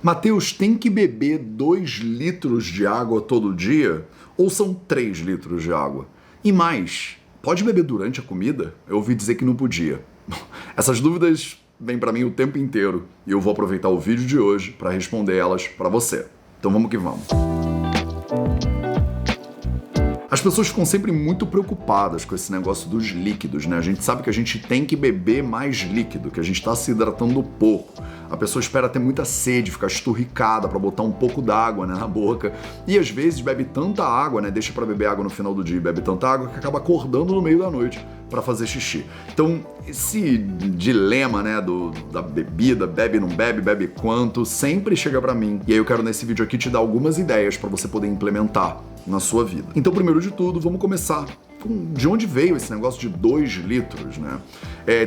Matheus, tem que beber 2 litros de água todo dia? Ou são 3 litros de água? E mais, pode beber durante a comida? Eu ouvi dizer que não podia. Essas dúvidas vêm para mim o tempo inteiro e eu vou aproveitar o vídeo de hoje para responder elas para você. Então vamos que vamos. As pessoas ficam sempre muito preocupadas com esse negócio dos líquidos, né? A gente sabe que a gente tem que beber mais líquido, que a gente está se hidratando pouco. A pessoa espera ter muita sede, ficar esturricada para botar um pouco d'água, né, na boca. E às vezes bebe tanta água, né? Deixa para beber água no final do dia e bebe tanta água que acaba acordando no meio da noite para fazer xixi. Então, esse dilema, né, da bebida, bebe, não bebe, bebe quanto, sempre chega para mim. E aí eu quero nesse vídeo aqui te dar algumas ideias para você poder implementar na sua vida. Então, primeiro de tudo, vamos começar com de onde veio esse negócio de 2 litros, né?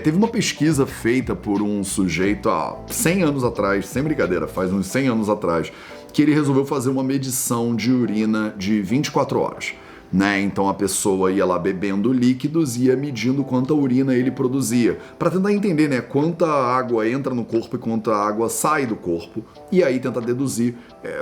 Teve uma pesquisa feita por um sujeito há 100 anos atrás, sem brincadeira, faz uns 100 anos atrás, que ele resolveu fazer uma medição de urina de 24 horas. Né? Então a pessoa ia lá bebendo líquidos e ia medindo quanta urina ele produzia, para tentar entender, né, quanta água entra no corpo e quanta água sai do corpo, e aí tentar deduzir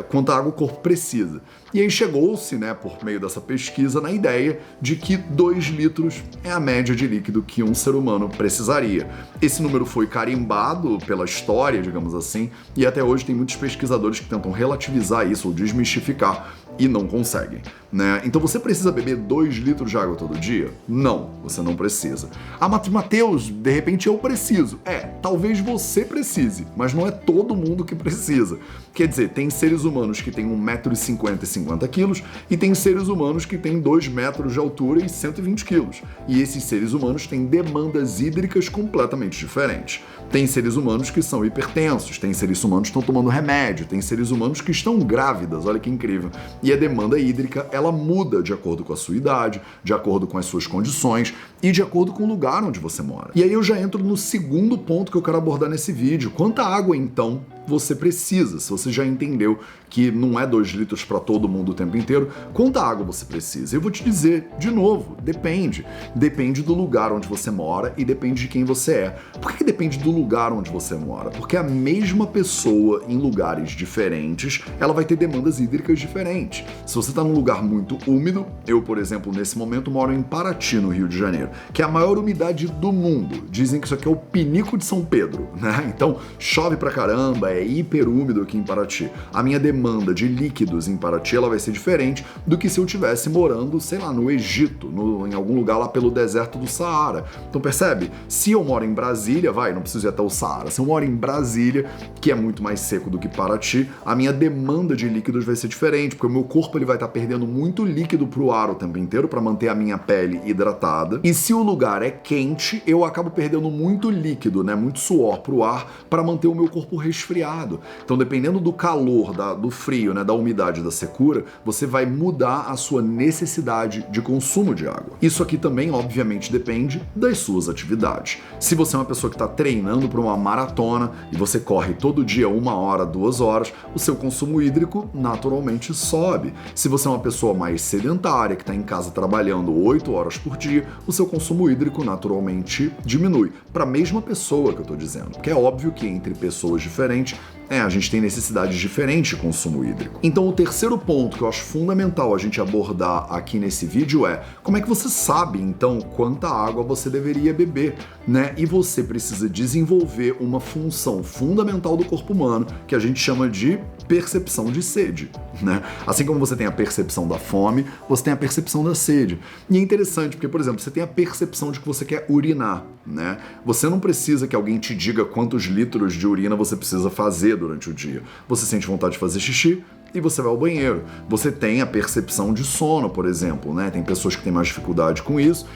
quanta água o corpo precisa. E aí chegou-se, né, por meio dessa pesquisa, na ideia de que 2 litros é a média de líquido que um ser humano precisaria. Esse número foi carimbado pela história, digamos assim, e até hoje tem muitos pesquisadores que tentam relativizar isso ou desmistificar e não conseguem, né? Então você precisa beber 2 litros de água todo dia? Não, você não precisa. Ah, Matheus, de repente eu preciso. Talvez você precise, mas não é todo mundo que precisa. Quer dizer, tem seres humanos que têm 1,50 m e 50 quilos e tem seres humanos que têm 2 metros de altura e 120 quilos. E esses seres humanos têm demandas hídricas completamente diferentes. Tem seres humanos que são hipertensos, tem seres humanos que estão tomando remédio, tem seres humanos que estão grávidas, olha que incrível. E a demanda hídrica, ela muda de acordo com a sua idade, de acordo com as suas condições e de acordo com o lugar onde você mora. E aí eu já entro no segundo ponto que eu quero abordar nesse vídeo. Quanta água, então, você precisa? Se você já entendeu que não é 2 litros para todo mundo o tempo inteiro, quanta água você precisa? Eu vou te dizer, de novo, depende. Depende do lugar onde você mora e depende de quem você é. Por que depende do lugar onde você mora? Porque a mesma pessoa em lugares diferentes, ela vai ter demandas hídricas diferentes. Se você está num lugar muito úmido, eu, por exemplo, nesse momento moro em Paraty, no Rio de Janeiro, que é a maior umidade do mundo. Dizem que isso aqui é o pinico de São Pedro, né? Então, chove pra caramba, é hiper úmido aqui em Paraty. A minha demanda de líquidos em Paraty, ela vai ser diferente do que se eu estivesse morando, sei lá, no Egito, em algum lugar lá pelo deserto do Saara. Então, percebe? Se eu moro em Brasília, não preciso ir até o Saara. Se eu moro em Brasília, que é muito mais seco do que Paraty, a minha demanda de líquidos vai ser diferente, porque o meu corpo ele vai estar perdendo muito líquido pro ar o tempo inteiro para manter a minha pele hidratada. E se o lugar é quente, eu acabo perdendo muito líquido, né, muito suor pro ar para manter o meu corpo resfriado. Então, dependendo do calor, do frio, né, da umidade, da secura, você vai mudar a sua necessidade de consumo de água. Isso aqui também, obviamente, depende das suas atividades. Se você é uma pessoa que está treinando para uma maratona e você corre todo dia 1 hora, 2 horas, o seu consumo hídrico naturalmente sobe. Se você é uma pessoa mais sedentária, que está em casa trabalhando 8 horas por dia, o seu consumo hídrico naturalmente diminui. Para a mesma pessoa que eu estou dizendo, porque é óbvio que entre pessoas diferentes, a gente tem necessidades diferentes de consumo hídrico. Então, o terceiro ponto que eu acho fundamental a gente abordar aqui nesse vídeo é como é que você sabe, então, quanta água você deveria beber, né? E você precisa desenvolver uma função fundamental do corpo humano que a gente chama de percepção de sede, né? Assim como você tem a percepção da fome, você tem a percepção da sede. E é interessante porque, por exemplo, você tem a percepção de que você quer urinar, né? Você não precisa que alguém te diga quantos litros de urina você precisa fazer durante o dia. Você sente vontade de fazer xixi e você vai ao banheiro. Você tem a percepção de sono, por exemplo, né? Tem pessoas que têm mais dificuldade com isso.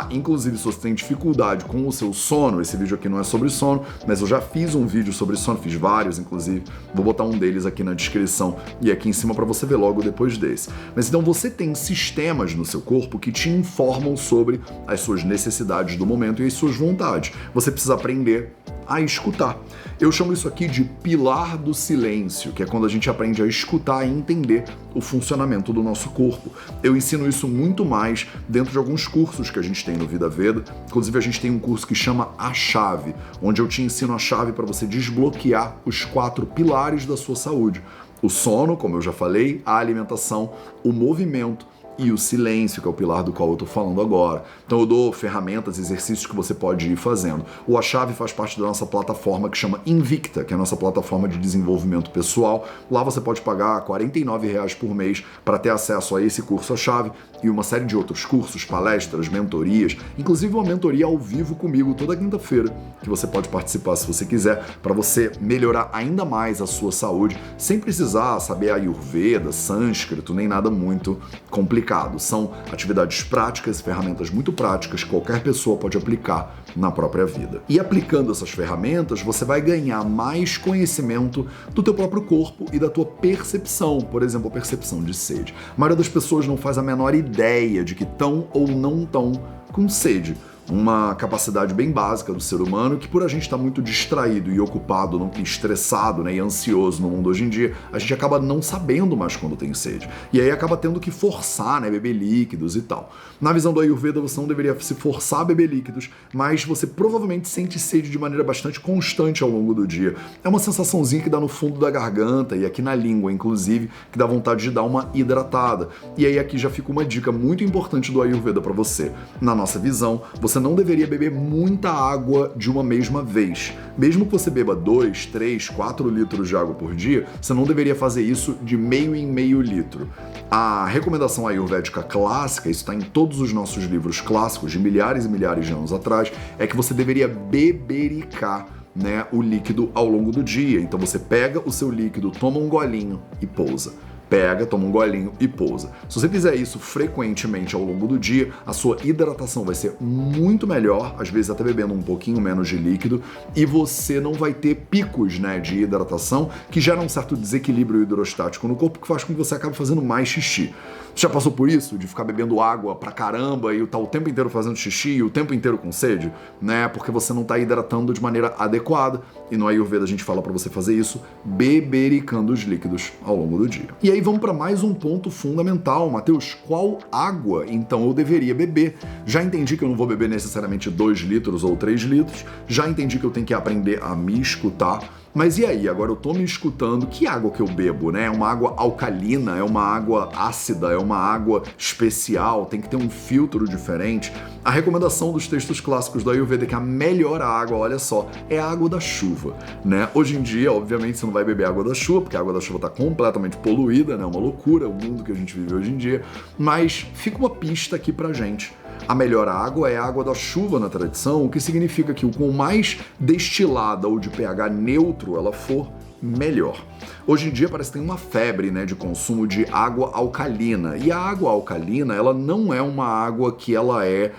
Inclusive, se você tem dificuldade com o seu sono, esse vídeo aqui não é sobre sono, mas eu já fiz um vídeo sobre sono, fiz vários, inclusive. Vou botar um deles aqui na descrição e aqui em cima para você ver logo depois desse. Mas então você tem sistemas no seu corpo que te informam sobre as suas necessidades do momento e as suas vontades. Você precisa aprender a escutar. Eu chamo isso aqui de pilar do silêncio, que é quando a gente aprende a escutar voltar a entender o funcionamento do nosso corpo. Eu ensino isso muito mais dentro de alguns cursos que a gente tem no Vida Veda. Inclusive, a gente tem um curso que chama A Chave, onde eu te ensino a chave para você desbloquear os 4 pilares da sua saúde. O sono, como eu já falei, a alimentação, o movimento e o silêncio, que é o pilar do qual eu tô falando agora. Então eu dou ferramentas, exercícios que você pode ir fazendo. O A Chave faz parte da nossa plataforma que chama Invicta, que é a nossa plataforma de desenvolvimento pessoal. Lá você pode pagar R$ 49 por mês para ter acesso a esse curso A Chave e uma série de outros cursos, palestras, mentorias, inclusive uma mentoria ao vivo comigo toda quinta-feira, que você pode participar se você quiser, para você melhorar ainda mais a sua saúde, sem precisar saber Ayurveda, sânscrito, nem nada muito complicado. São atividades práticas, ferramentas muito práticas que qualquer pessoa pode aplicar na própria vida. E aplicando essas ferramentas, você vai ganhar mais conhecimento do teu próprio corpo e da tua percepção, por exemplo, a percepção de sede. A maioria das pessoas não faz a menor ideia de que estão ou não estão com sede. Uma capacidade bem básica do ser humano que, por a gente estar muito distraído e ocupado, estressado, né, e ansioso no mundo hoje em dia, a gente acaba não sabendo mais quando tem sede. E aí acaba tendo que forçar, né, beber líquidos e tal. Na visão do Ayurveda, você não deveria se forçar a beber líquidos, mas você provavelmente sente sede de maneira bastante constante ao longo do dia. É uma sensaçãozinha que dá no fundo da garganta e aqui na língua, inclusive, que dá vontade de dar uma hidratada. E aí aqui já fica uma dica muito importante do Ayurveda para você. Na nossa visão, você não deveria beber muita água de uma mesma vez. Mesmo que você beba 2, 3, 4 litros de água por dia, você não deveria fazer isso de meio em meio litro. A recomendação ayurvédica clássica, isso está em todos os nossos livros clássicos de milhares e milhares de anos atrás, é que você deveria bebericar, né, o líquido ao longo do dia. Então você pega o seu líquido, toma um golinho e pousa. Pega, toma um golinho e pousa. Se você fizer isso frequentemente ao longo do dia, a sua hidratação vai ser muito melhor, às vezes até bebendo um pouquinho menos de líquido, e você não vai ter picos, né, de hidratação que geram um certo desequilíbrio hidrostático no corpo que faz com que você acabe fazendo mais xixi. Você já passou por isso? De ficar bebendo água pra caramba e tá o tempo inteiro fazendo xixi e o tempo inteiro com sede? Né? Porque você não tá hidratando de maneira adequada. E no Ayurveda a gente fala pra você fazer isso bebericando os líquidos ao longo do dia. E aí vamos pra mais um ponto fundamental, Matheus. Qual água, então, eu deveria beber? Já entendi que eu não vou beber necessariamente 2 litros ou 3 litros. Já entendi que eu tenho que aprender a me escutar. Mas e aí, agora eu tô me escutando, que água que eu bebo, né? É uma água alcalina, é uma água ácida, é uma água especial, tem que ter um filtro diferente. A recomendação dos textos clássicos do Ayurveda é que a melhor água, olha só, é a água da chuva, né? Hoje em dia, obviamente, você não vai beber água da chuva, porque a água da chuva tá completamente poluída, né? Uma loucura o mundo que a gente vive hoje em dia, mas fica uma pista aqui pra gente. A melhor água é a água da chuva na tradição, o que significa que quanto mais destilada ou de pH neutro ela for, melhor. Hoje em dia parece que tem uma febre, né, de consumo de água alcalina. E a água alcalina, ela não é uma água que ela é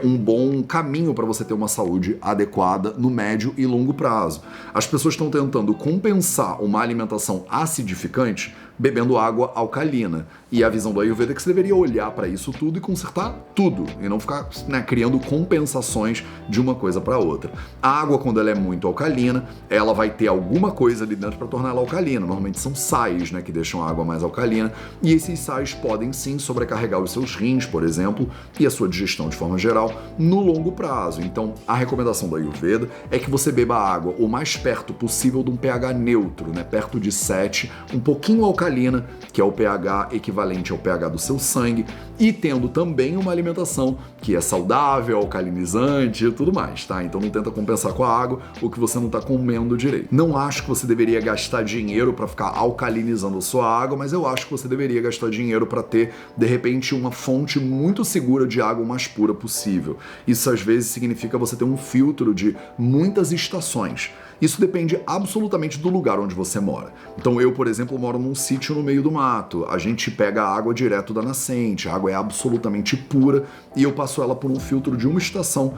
um bom caminho para você ter uma saúde adequada no médio e longo prazo. As pessoas estão tentando compensar uma alimentação acidificante bebendo água alcalina. E a visão do Ayurveda é que você deveria olhar para isso tudo e consertar tudo, e não ficar, né, criando compensações de uma coisa para outra. A água, quando ela é muito alcalina, ela vai ter alguma coisa ali dentro para tornar ela alcalina. Normalmente são sais, né, que deixam a água mais alcalina, e esses sais podem sim sobrecarregar os seus rins, por exemplo, e a sua digestão de forma geral no longo prazo. Então, a recomendação do Ayurveda é que você beba água o mais perto possível de um pH neutro, né, perto de 7, um pouquinho alcalina, que é o pH equivalente ao pH do seu sangue, e tendo também uma alimentação que é saudável, alcalinizante e tudo mais, tá? Então não tenta compensar com a água o que você não tá comendo direito. Não acho que você deveria gastar dinheiro para ficar alcalinizando a sua água, mas eu acho que você deveria gastar dinheiro para ter, de repente, uma fonte muito segura de água mais pura possível. Isso às vezes significa você ter um filtro de muitas estações. Isso depende absolutamente do lugar onde você mora. Então eu, por exemplo, moro num sítio no meio do mato. A gente pega a água direto da nascente, a água é absolutamente pura e eu passo ela por um filtro de uma estação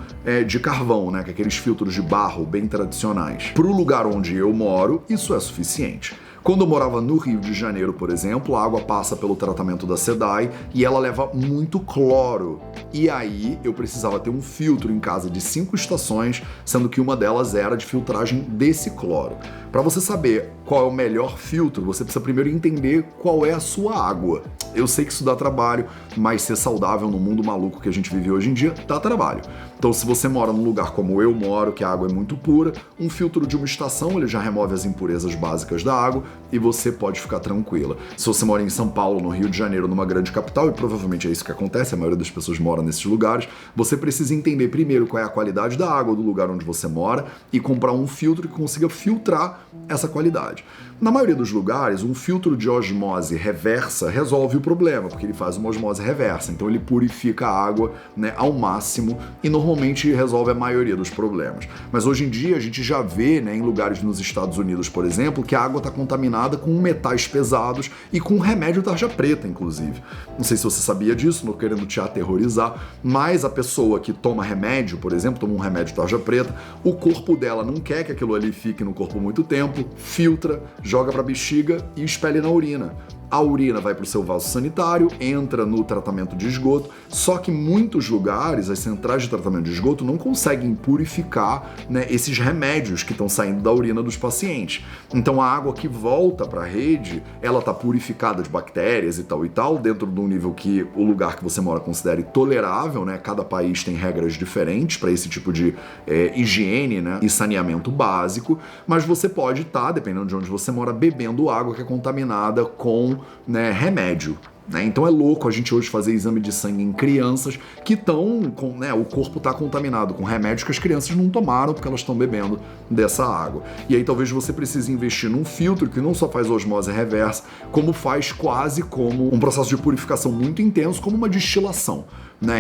de carvão, né? Que é aqueles filtros de barro bem tradicionais. Para o lugar onde eu moro, isso é suficiente. Quando eu morava no Rio de Janeiro, por exemplo, a água passa pelo tratamento da SEDAI e ela leva muito cloro. E aí eu precisava ter um filtro em casa de 5 estações, sendo que uma delas era de filtragem desse cloro. Para você saber qual é o melhor filtro, você precisa primeiro entender qual é a sua água. Eu sei que isso dá trabalho, mas ser saudável no mundo maluco que a gente vive hoje em dia dá trabalho. Então, se você mora num lugar como eu moro, que a água é muito pura, um filtro de uma estação, ele já remove as impurezas básicas da água e você pode ficar tranquila. Se você mora em São Paulo, no Rio de Janeiro, numa grande capital, e provavelmente é isso que acontece, a maioria das pessoas mora nesses lugares, você precisa entender primeiro qual é a qualidade da água do lugar onde você mora e comprar um filtro que consiga filtrar essa qualidade. Na maioria dos lugares, um filtro de osmose reversa resolve o problema, porque ele faz uma osmose reversa, então ele purifica a água, né, ao máximo e normalmente resolve a maioria dos problemas. Mas hoje em dia a gente já vê, né, em lugares nos Estados Unidos, por exemplo, que a água está contaminada com metais pesados e com remédio tarja preta, inclusive. Não sei se você sabia disso, não querendo te aterrorizar, mas a pessoa que toma remédio, por exemplo, toma um remédio tarja preta, o corpo dela não quer que aquilo ali fique no corpo muito tempo, filtra, joga para a bexiga e expele na urina. A urina vai para o seu vaso sanitário, entra no tratamento de esgoto, só que muitos lugares, as centrais de tratamento de esgoto, não conseguem purificar, né, esses remédios que estão saindo da urina dos pacientes. Então a água que volta para a rede, ela está purificada de bactérias e tal, dentro de um nível que o lugar que você mora considere tolerável, né? Cada país tem regras diferentes para esse tipo de higiene, né, e saneamento básico, mas você pode estar, dependendo de onde você mora, bebendo água que é contaminada com, né, remédio. Então é louco a gente hoje fazer exame de sangue em crianças que estão com, né, o corpo está contaminado com remédios que as crianças não tomaram porque elas estão bebendo dessa água. E aí talvez você precise investir num filtro que não só faz osmose reversa, como faz quase como um processo de purificação muito intenso, como uma destilação.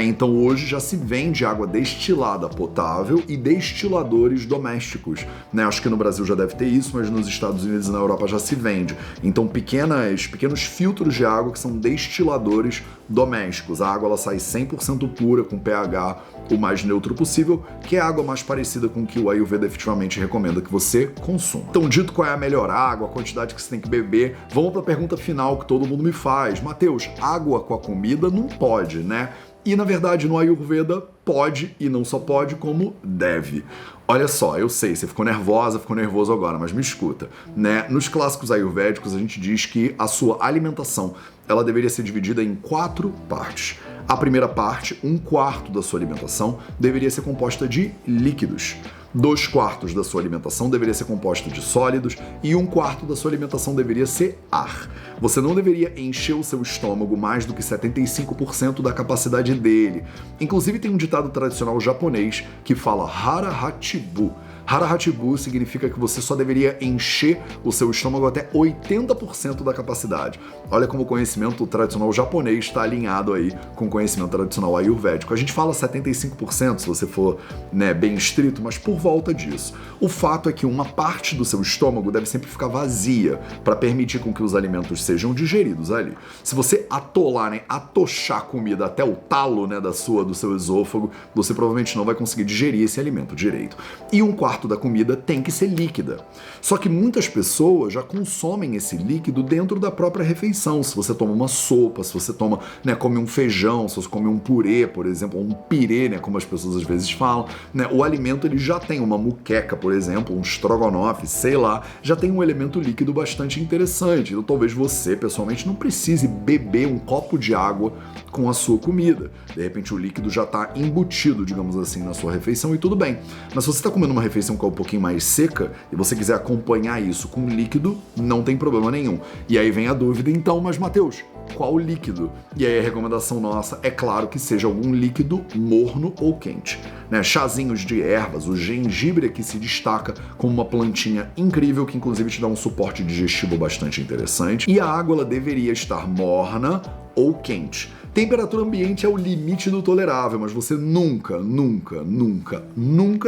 Então hoje já se vende água destilada potável e destiladores domésticos. Acho que no Brasil já deve ter isso, mas nos Estados Unidos e na Europa já se vende. Então pequenos filtros de água que são destiladores domésticos. A água ela sai 100% pura, com pH o mais neutro possível, que é a água mais parecida com o que o Ayurveda efetivamente recomenda que você consuma. Então, dito qual é a melhor água, a quantidade que você tem que beber, vamos para a pergunta final que todo mundo me faz. Mateus, água com a comida não pode, né? E, na verdade, no Ayurveda pode, e não só pode, como deve. Olha só, eu sei, você ficou nervoso agora, mas me escuta, né? Nos clássicos ayurvédicos, a gente diz que a sua alimentação, ela deveria ser dividida em 4 partes. A primeira parte, 1/4 da sua alimentação, deveria ser composta de líquidos. 2/4 da sua alimentação deveria ser composta de sólidos e 1/4 da sua alimentação deveria ser ar. Você não deveria encher o seu estômago mais do que 75% da capacidade dele. Inclusive tem um ditado tradicional japonês que fala hara hachibu. Hara hachibu significa que você só deveria encher o seu estômago até 80% da capacidade. Olha como o conhecimento tradicional japonês está alinhado aí com o conhecimento tradicional ayurvédico. A gente fala 75% se você for, né, bem estrito, mas por volta disso. O fato é que uma parte do seu estômago deve sempre ficar vazia para permitir com que os alimentos sejam digeridos ali. Se você atolar, né, atochar comida até o talo, né, do seu esôfago, você provavelmente não vai conseguir digerir esse alimento direito. E 1/4 da comida tem que ser líquida. Só que muitas pessoas já consomem esse líquido dentro da própria refeição. Se você toma uma sopa, se você toma, né, come um feijão, se você come um purê, por exemplo, ou um pirê, né, como as pessoas às vezes falam, né, o alimento ele já tem uma muqueca, por exemplo, um estrogonofe, sei lá, já tem um elemento líquido bastante interessante. Então talvez você, pessoalmente, não precise beber um copo de água com a sua comida. De repente o líquido já está embutido, digamos assim, na sua refeição e tudo bem. Mas se você está comendo uma refeição que é um pouquinho mais seca e você quiser acompanhar isso com líquido, não tem problema nenhum. E aí vem a dúvida, então, mas Mateus, qual líquido? E aí a recomendação nossa é claro que seja algum líquido morno ou quente. Chazinhos de ervas, o gengibre aqui se destaca como uma plantinha incrível que inclusive te dá um suporte digestivo bastante interessante. E a água ela deveria estar morna ou quente. Temperatura ambiente é o limite do tolerável, mas você nunca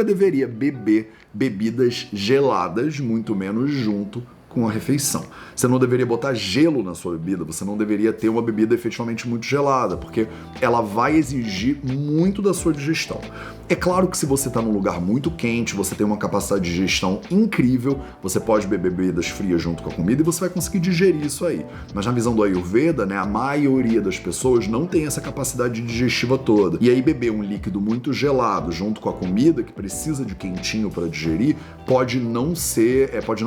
deveria beber bebidas geladas, muito menos junto com a refeição. Você não deveria botar gelo na sua bebida, você não deveria ter uma bebida efetivamente muito gelada, porque ela vai exigir muito da sua digestão. É claro que se você está num lugar muito quente, você tem uma capacidade de digestão incrível, você pode beber bebidas frias junto com a comida e você vai conseguir digerir isso aí. Mas na visão do Ayurveda, né, a maioria das pessoas não tem essa capacidade digestiva toda. E aí beber um líquido muito gelado junto com a comida, que precisa de quentinho para digerir, pode não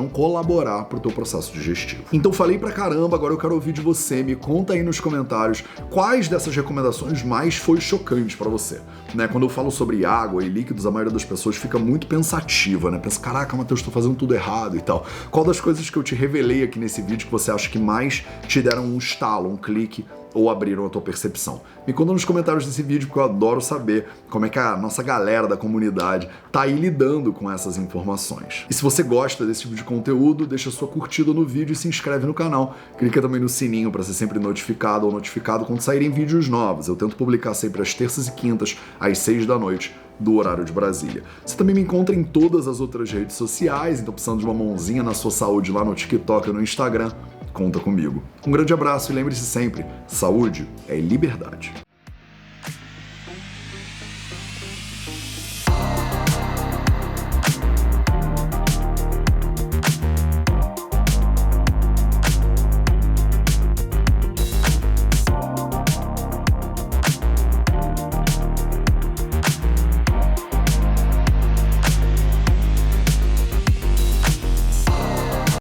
colaborar para o teu processo digestivo. Então falei pra caramba, agora eu quero ouvir de você, me conta aí nos comentários quais dessas recomendações mais foi chocante para você, né? Quando eu falo sobre água e líquidos, a maioria das pessoas fica muito pensativa, né? Pensa, caraca, Matheus, tô fazendo tudo errado e tal. Qual das coisas que eu te revelei aqui nesse vídeo que você acha que mais te deram um estalo, um clique ou abriram a tua percepção? Me conta nos comentários desse vídeo, porque eu adoro saber como é que a nossa galera da comunidade tá aí lidando com essas informações. E se você gosta desse tipo de conteúdo, deixa sua curtida no vídeo e se inscreve no canal. Clica também no sininho para ser sempre notificado ou notificado quando saírem vídeos novos. Eu tento publicar sempre às terças e quintas, às 6 da noite, do horário de Brasília. Você também me encontra em todas as outras redes sociais, então precisando de uma mãozinha na sua saúde lá no TikTok ou no Instagram, conta comigo. Um grande abraço e lembre-se sempre, saúde é liberdade.